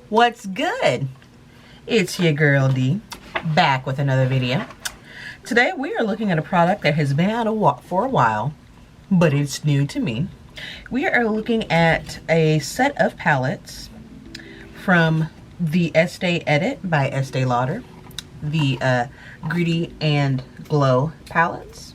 What's good? It's your girl D, back with another video. Today we are looking at a product that has been out for a while, but it's new to me. We are looking at a set of palettes from the Estee Edit by Estee Lauder, the Grainy and Glow palettes.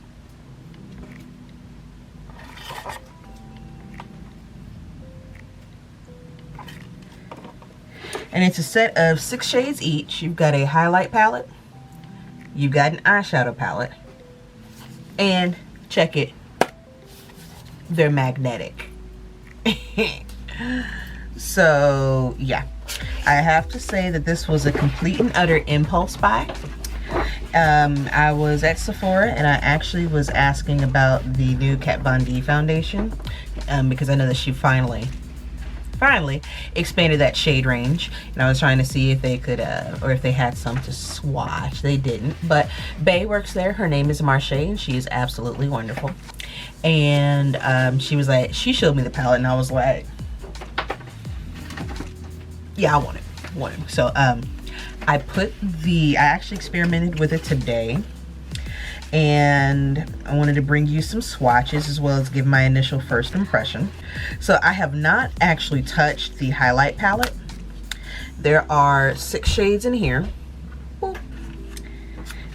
And it's a set of 6 shades each. You've got a highlight palette, you've got an eyeshadow palette, and check it, they're magnetic. So yeah, I have to say that this was a complete and utter impulse buy. I was at Sephora and I actually was asking about the new Kat Von D foundation because I know that she finally expanded that shade range, and I was trying to see if they could or if they had some to swatch. They didn't, but Bae works there. Her name is Marshay and she is absolutely wonderful. And she was like, she showed me the palette and I was like, yeah, I want it. So I actually experimented with it today, and I wanted to bring you some swatches as well as give my initial first impression. So I have not actually touched the highlight palette. There are 6 shades in here. Boop.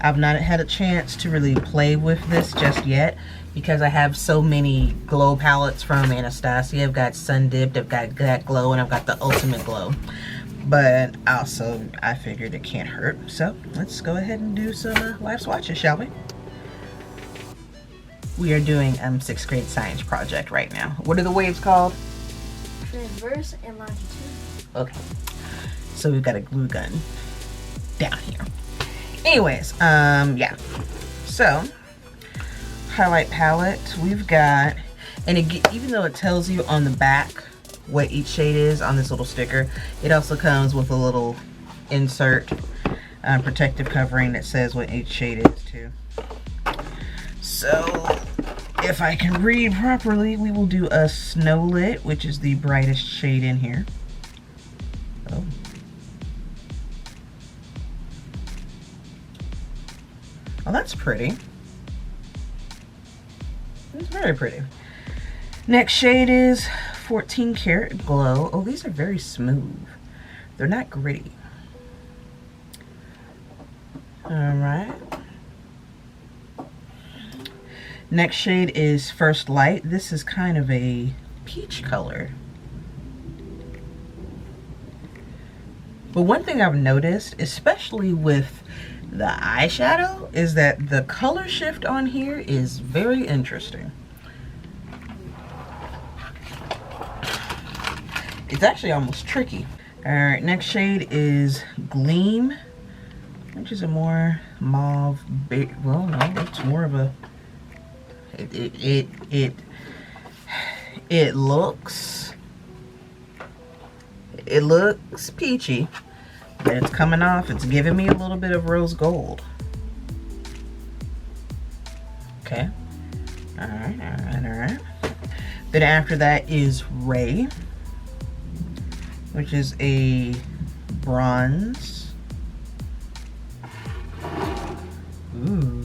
I've not had a chance to really play with this just yet because I have so many glow palettes from Anastasia. I've got Sun Dipped, I've got that glow, and I've got the Ultimate Glow. But also I figured it can't hurt. So let's go ahead and do some live swatches, shall we? We are doing 6th grade science project right now. What are the waves called? Transverse and longitude. Okay. So we've got a glue gun down here. Anyways, yeah. So, highlight palette, we've got, and even though it tells you on the back what each shade is on this little sticker, it also comes with a little insert protective covering that says what each shade is too. So, if I can read properly, we will do a Snow Lit, which is the brightest shade in here. Oh. Oh, that's pretty. It's very pretty. Next shade is 14 Karat Glow. Oh, these are very smooth. They're not gritty. Alright. Next shade is First Light. This is kind of a peach color. But one thing I've noticed, especially with the eyeshadow, is that the color shift on here is very interesting. It's actually almost tricky. Alright, next shade is Gleam, which is a more mauve, well, no, it's more of a, it looks peachy, but it's coming off, it's giving me a little bit of rose gold. Okay. Alright. Then after that is Ray, which is a bronze. Ooh.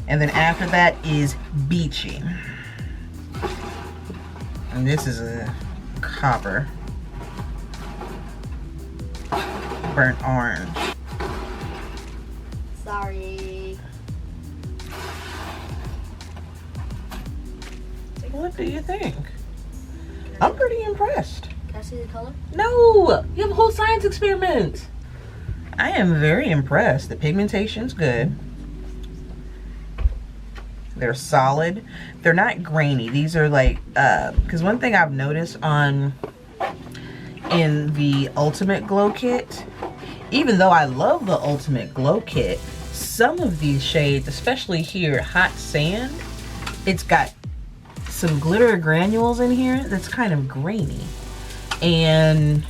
And then after that is Beachy. And this is a copper. Burnt orange. Sorry. What do you think? I'm pretty impressed. Can I see the color? No! You have a whole science experiment! I am very impressed. The pigmentation's good. They're solid. They're not grainy. These are like, because one thing I've noticed in the Ultimate Glow Kit, even though I love the Ultimate Glow Kit, some of these shades, especially here, Hot Sand, it's got some glitter granules in here that's kind of grainy. And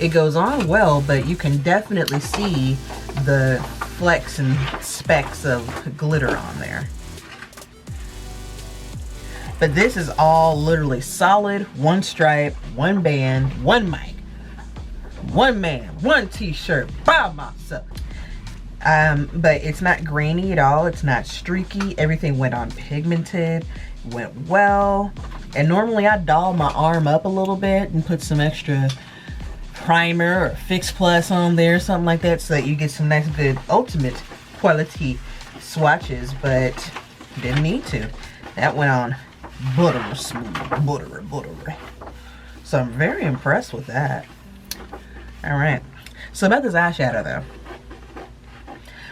it goes on well, but you can definitely see the flecks and specks of glitter on there. But this is all literally solid, one stripe, one band, one mic, one man, one t-shirt by myself. But it's not grainy at all. It's not streaky. Everything went on pigmented, went well. And normally I doll my arm up a little bit and put some extra primer or Fix Plus on there, something like that, so that you get some nice, good, ultimate quality swatches, but didn't need to. That went on buttery smooth, buttery. So I'm very impressed with that. All right, so about this eyeshadow though,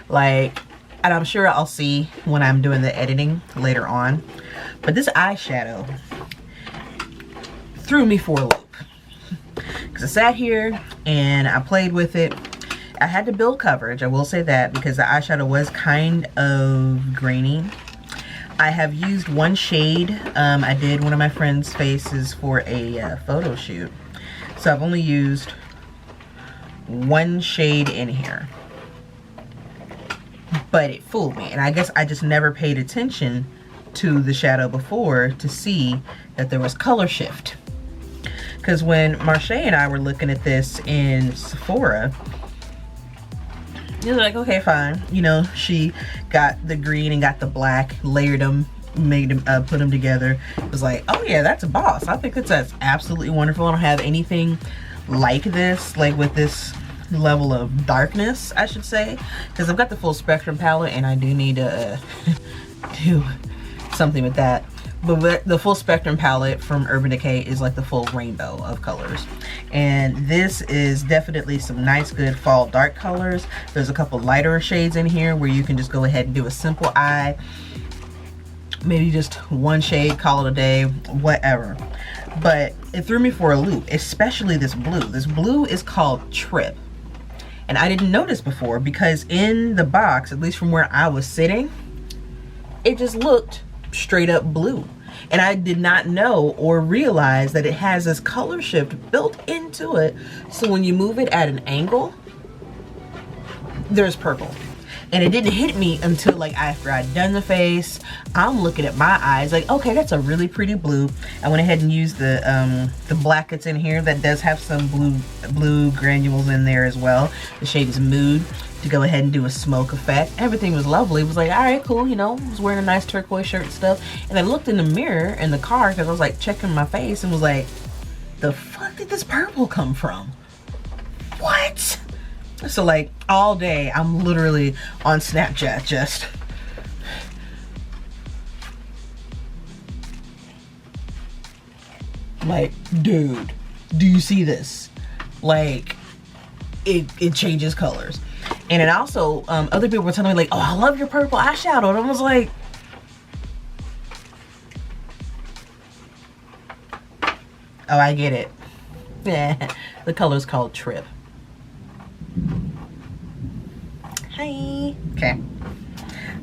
like, and I'm sure I'll see when I'm doing the editing later on, but this eyeshadow threw me for a loop. Because I sat here and I played with it. I had to build coverage, I will say that, because the eyeshadow was kind of grainy. I have used one shade. I did one of my friend's faces for a photo shoot. So I've only used one shade in here. But it fooled me. And I guess I just never paid attention to the shadow before to see that there was color shift. Because when Marshay and I were looking at this in Sephora, it was like, okay, fine. You know, she got the green and got the black, layered them, made them, put them together. It was like, oh yeah, that's a boss. I think that's absolutely wonderful. I don't have anything like this, like with this level of darkness, I should say. Because I've got the full spectrum palette and I do need to do something with that. But the full spectrum palette from Urban Decay is like the full rainbow of colors. And this is definitely some nice, good fall dark colors. There's a couple lighter shades in here where you can just go ahead and do a simple eye. Maybe just one shade, call it a day, whatever. But it threw me for a loop, especially this blue. This blue is called Trip. And I didn't notice before because in the box, at least from where I was sitting, it just looked straight up blue. And I did not know or realize that it has this color shift built into it. So when you move it at an angle, there's purple. And it didn't hit me until like after I'd done the face. I'm looking at my eyes like, okay, that's a really pretty blue. I went ahead and used the black that's in here that does have some blue granules in there as well. The shade is Mood, to go ahead and do a smoke effect. Everything was lovely. It was like, all right, cool, you know, I was wearing a nice turquoise shirt and stuff. And I looked in the mirror in the car because I was like checking my face and was like, the fuck did this purple come from? What? So like all day I'm literally on Snapchat just like, dude, do you see this? Like it changes colors. And it also other people were telling me like, oh, I love your purple eyeshadow. And I was like, oh, I get it. Yeah, the color's called Trip. Hi. Okay.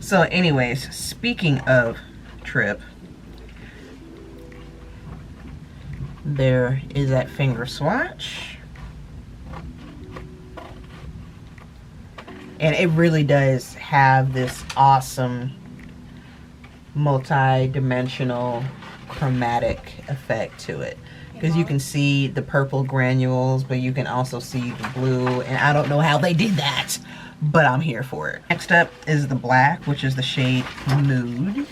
So anyways, speaking of Trip, there is that finger swatch. And it really does have this awesome multi-dimensional chromatic effect to it. Because you can see the purple granules, but you can also see the blue. And I don't know how they did that, but I'm here for it. Next up is the black, which is the shade Mood.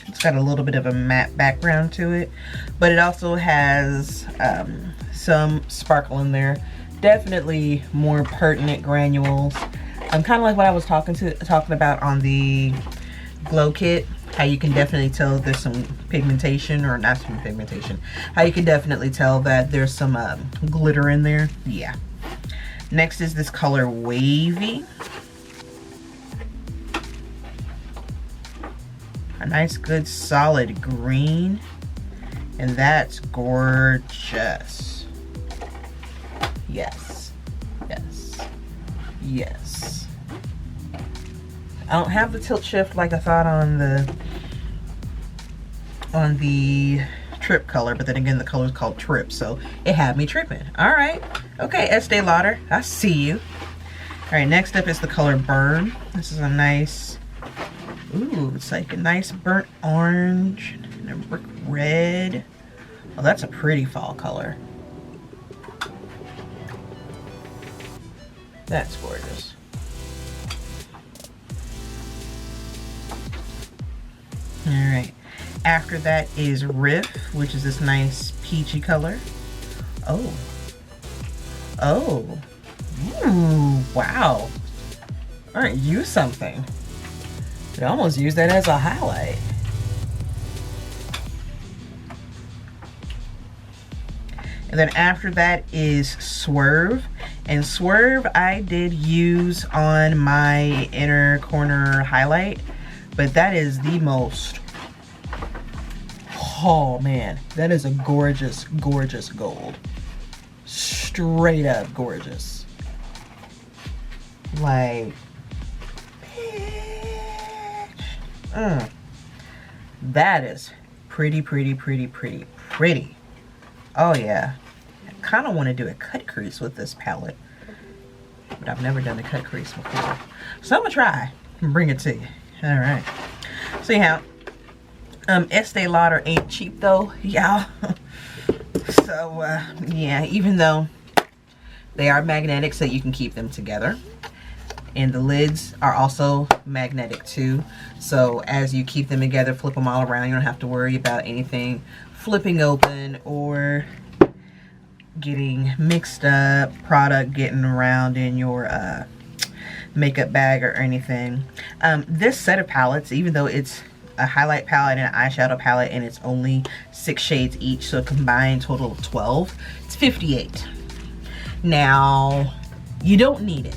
It's got a little bit of a matte background to it, but it also has some sparkle in there. Definitely more pertinent granules. Kind of like what I was talking about on the glow kit. How you can definitely tell there's some pigmentation, or not some pigmentation. How you can definitely tell that there's some glitter in there. Yeah. Next is this color Wavy. A nice, good, solid green. And that's gorgeous. Yes. Yes. Yes. I don't have the tilt shift like I thought on the Trip color, but then again the color is called Trip, so it had me tripping. All right, okay, Estee Lauder, I see you. Alright, next up is the color Burn. This is a nice, ooh, it's like a nice burnt orange and a brick red. Oh, that's a pretty fall color. That's gorgeous. Alright, after that is Riff, which is this nice peachy color. Oh. Oh. Ooh, wow. Aren't you something? Could almost use that as a highlight. And then after that is Swerve. And Swerve I did use on my inner corner highlight, but that is the most, oh man, that is a gorgeous, gorgeous gold. Straight up gorgeous. Like, that is pretty, pretty, pretty, pretty, pretty. Oh yeah. I kind of want to do a cut crease with this palette, but I've never done a cut crease before. So I'm gonna try and bring it to you. All right. So anyhow, Estee Lauder ain't cheap though, y'all. So yeah, even though they are magnetic so you can keep them together, and the lids are also magnetic too, so as you keep them together, flip them all around, you don't have to worry about anything flipping open or getting mixed up, product getting around in your makeup bag or anything. This set of palettes, even though it's a highlight palette and an eyeshadow palette and it's only 6 shades each, so a combined total of 12, it's $58. Now you don't need it.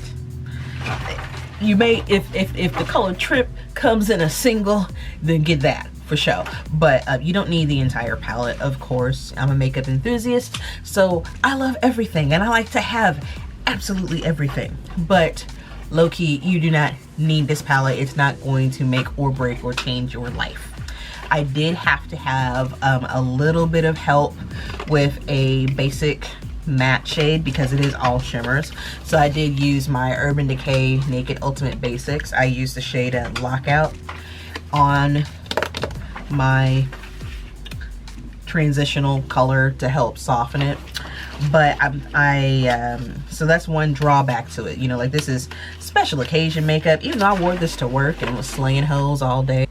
You may, if the color Trip comes in a single, then get that for sure, but you don't need the entire palette. Of course, I'm a makeup enthusiast, so I love everything and I like to have absolutely everything, but low-key, you do not need this palette. It's not going to make or break or change your life. I did have to have a little bit of help with a basic matte shade because it is all shimmers, so I did use my Urban Decay Naked Ultimate Basics. I used the shade Lockout on my transitional color to help soften it, but so that's one drawback to it. You know, like, this is special occasion makeup. Even though I wore this to work and was slaying hoes all day,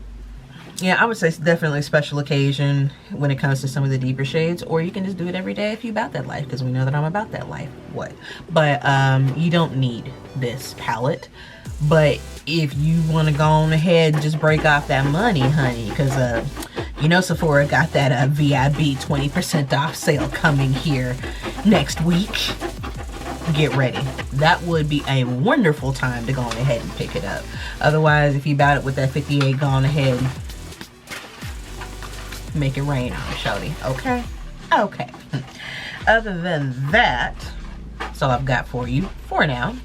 yeah, I would say it's definitely special occasion when it comes to some of the deeper shades, or you can just do it every day if you about that life, because we know that I'm about that life. What? But you don't need this palette. But if you want to go on ahead and just break off that money, honey, because you know Sephora got that VIB 20% off sale coming here next week. Get ready. That would be a wonderful time to go on ahead and pick it up. Otherwise, if you bought it with that 58, go on ahead and make it rain on shawty. Okay? Okay. Other than that, that's all I've got for you for now.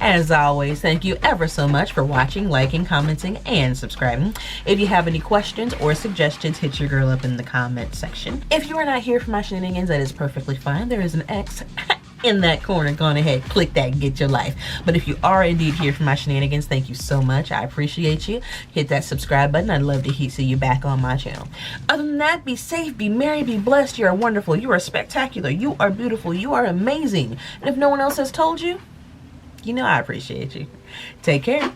As always, thank you ever so much for watching, liking, commenting, and subscribing. If you have any questions or suggestions, hit your girl up in the comment section. If you are not here for my shenanigans, that is perfectly fine. There is an X in that corner. Go on ahead, click that and get your life. But if you are indeed here for my shenanigans, thank you so much. I appreciate you. Hit that subscribe button. I'd love to see you back on my channel. Other than that, be safe, be merry, be blessed. You are wonderful. You are spectacular. You are beautiful. You are amazing. And if no one else has told you, you know I appreciate you. Take care.